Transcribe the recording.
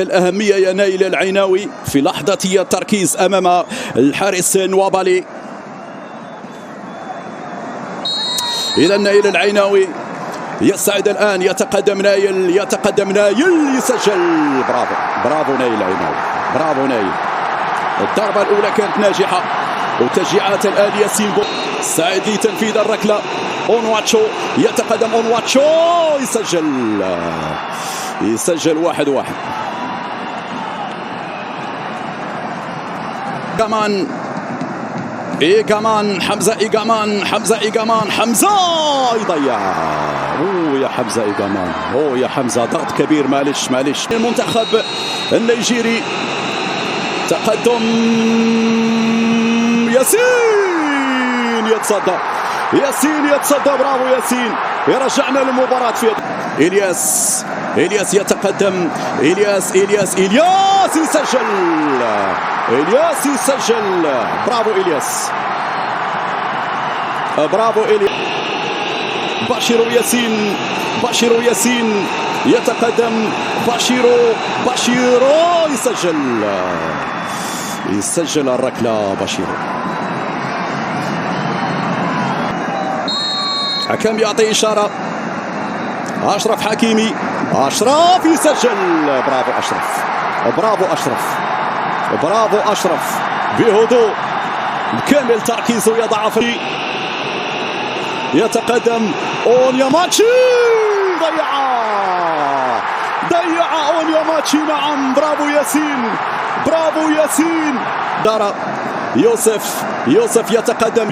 الأهمية يا نايل العيناوي في لحظة التركيز أمام الحارس نوابالي. إلى نايل العيناوي يسعد الآن، يتقدم نايل يسجل. برافو نايل العيناوي، برافو نايل. الضربة الأولى كانت ناجحة وتشجيعات الآن ياسين سعيد لتنفيذ الركلة. اونواتشو يتقدم، اونواتشو يسجل 1-1. إيجامان حمزة يضيع. يا حمزة إيجامان، يا حمزة ضغط كبير. معلش المنتخب النيجيري. تقدم ياسين يتصدى. برافو ياسين، يرجعنا للمباراة في إلياس يتقدم. إلياس يسجل. برافو إلياس. باشيرو ياسين يتقدم. باشيرو يسجل الركلة. باشيرو حكم يعطي إشارة. أشرف حكيمي، يسجل. برافو أشرف بهدوء بكامل تركيزه يضع في. يتقدم اونياماتشي، ضيع اونياماتشي. نعم، برافو ياسين. دارا يوسف يتقدم.